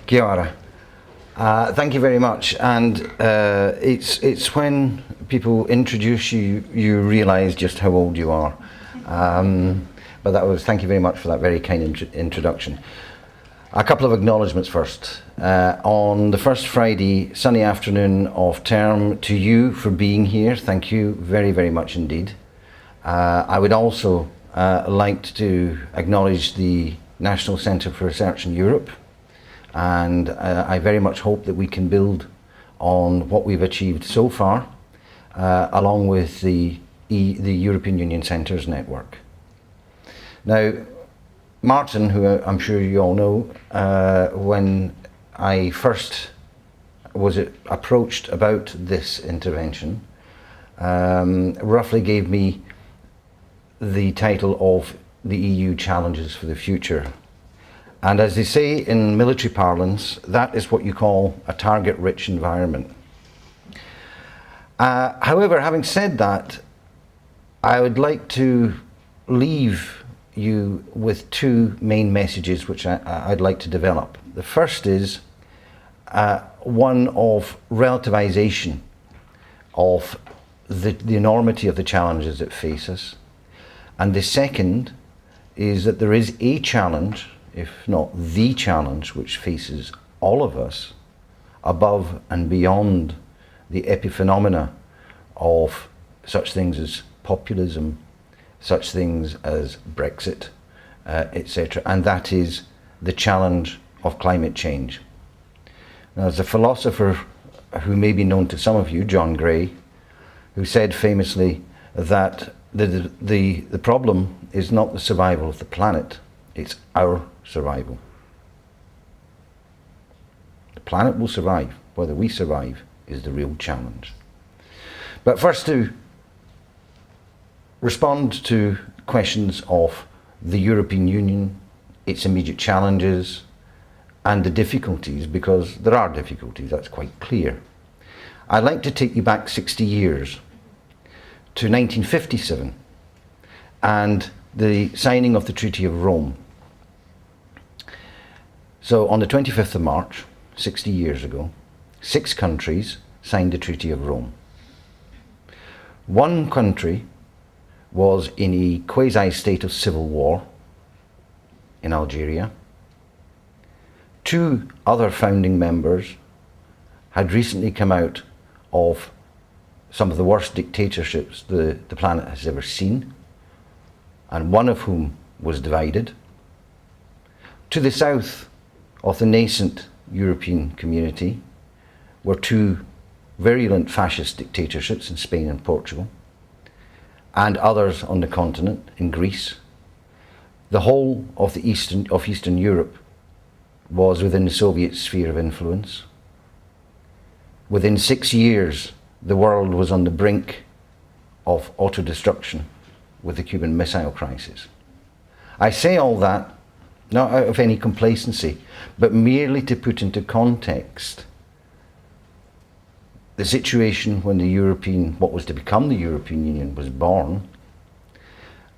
Kia ora. Thank you very much. And it's when people introduce you, you realise just how old you are. But thank you very much for that very kind introduction. A couple of acknowledgements first. On the first Friday, sunny afternoon of term, to you for being here. Thank you very, very much indeed. I would also like to acknowledge the National Centre for Research in Europe, and I very much hope that we can build on what we've achieved so far, along with the European Union Centres network. Now, Martin, who I'm sure you all know, when I first was approached about this intervention, roughly gave me the title of the EU Challenges for the Future. And as they say in military parlance, that is what you call a target-rich environment. However, having said that, I would like to leave you with two main messages which I'd like to develop. The first is one of relativization of the enormity of the challenges that face us. And the second is that there is a challenge, if not the challenge, which faces all of us above and beyond the epiphenomena of such things as populism, such things as Brexit, etc. And that is the challenge of climate change. Now, there's a philosopher who may be known to some of you, John Gray, who said famously that the problem is not the survival of the planet, it's our survival. The planet will survive. Whether we survive is the real challenge. But first, to respond to questions of the European Union, its immediate challenges, and the difficulties, because there are difficulties, that's quite clear. I'd like to take you back 60 years to 1957 and the signing of the Treaty of Rome. So on the 25th of March, 60 years ago, 6 countries signed the Treaty of Rome. One country was in a quasi-state of civil war in Algeria. 2 other founding members had recently come out of some of the worst dictatorships the planet has ever seen, and one of whom was divided. To the south of the nascent European community were 2 virulent fascist dictatorships in Spain and Portugal, and others on the continent in Greece. The whole of Eastern Europe was within the Soviet sphere of influence. Within 6 years, the world was on the brink of auto-destruction with the Cuban Missile Crisis. I say all that not out of any complacency, but merely to put into context the situation when what was to become the European Union was born,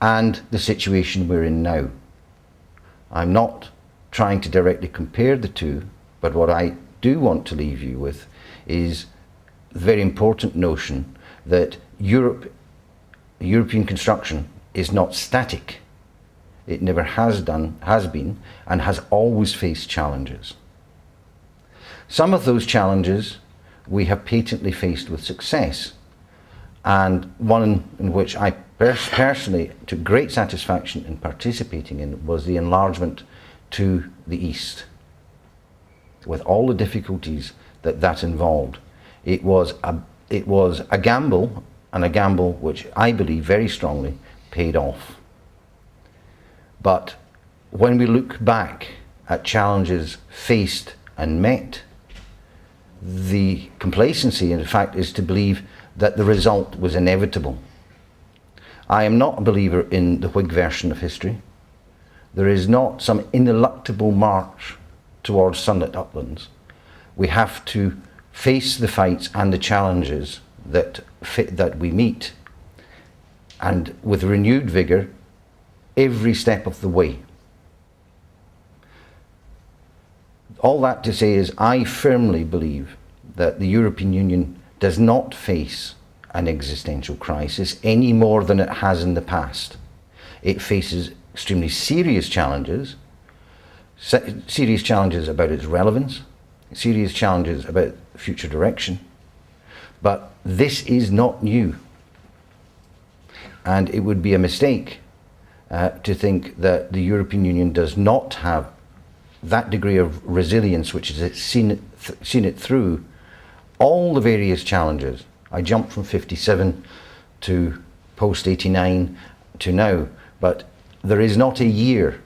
and the situation we're in now. I'm not trying to directly compare the two, but what I do want to leave you with is the very important notion that European construction is not static. It never has been, and has always faced challenges. Some of those challenges we have patently faced with success, and one in which I personally took great satisfaction in participating in was the enlargement to the east, with all the difficulties that involved. It was a gamble, and a gamble which I believe very strongly paid off. But when we look back at challenges faced and met, the complacency, in fact, is to believe that the result was inevitable. I am not a believer in the Whig version of history. There is not some ineluctable march towards sunlit uplands. We have to face the fights and the challenges that we meet, and with renewed vigour every step of the way. all that to say is I firmly believe that the European Union does not face an existential crisis any more than it has in the past. It faces extremely serious challenges about its relevance, serious challenges about future direction, but this is not new. And it would be a mistake to think that the European Union does not have that degree of resilience which has seen it through all the various challenges. I jumped from 57 to post-89 to now, but there is not a year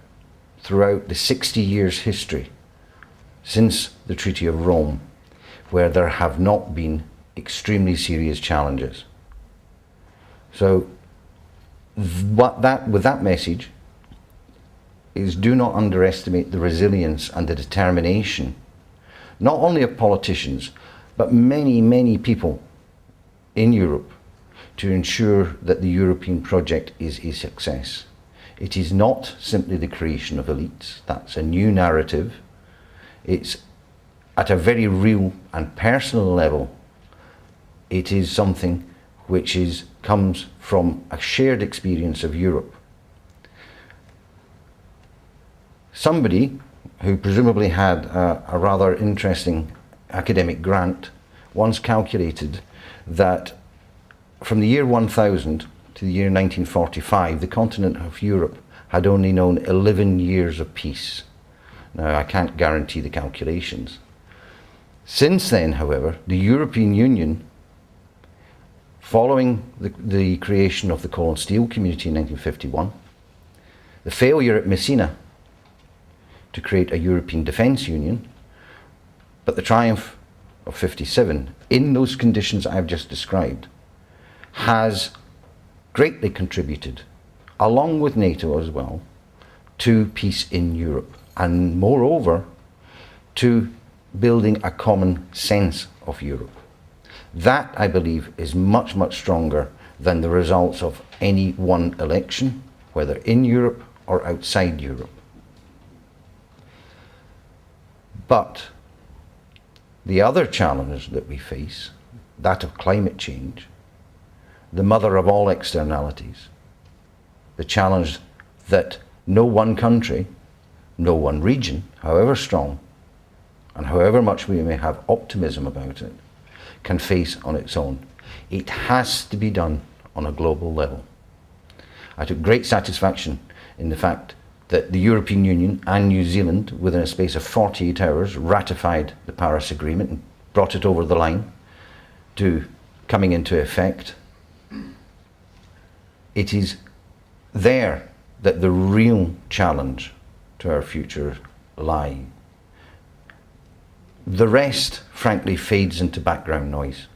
throughout the 60 years history since the Treaty of Rome where there have not been extremely serious challenges. So with that message is, do not underestimate the resilience and the determination, not only of politicians, but many, many people in Europe to ensure that the European project is a success. It is not simply the creation of elites. That's a new narrative. It's at a very real and personal level. It is something which comes from a shared experience of Europe. Somebody who presumably had a rather interesting academic grant once calculated that from the year 1000 to the year 1945, the continent of Europe had only known 11 years of peace. Now, I can't guarantee the calculations. Since then, however, the European Union, following the creation of the Coal and Steel Community in 1951, the failure at Messina to create a European Defence Union, but the triumph of 57 in those conditions I've just described, has greatly contributed, along with NATO as well, to peace in Europe, and moreover to building a common sense of Europe. That, I believe, is much, much stronger than the results of any one election, whether in Europe or outside Europe. But the other challenge that we face, that of climate change, the mother of all externalities, the challenge that no one country, no one region, however strong, and however much we may have optimism about it, can face on its own. It has to be done on a global level. I took great satisfaction in the fact that the European Union and New Zealand, within a space of 48 hours, ratified the Paris Agreement and brought it over the line to coming into effect. It is there that the real challenge to our future lies. The rest, frankly, fades into background noise.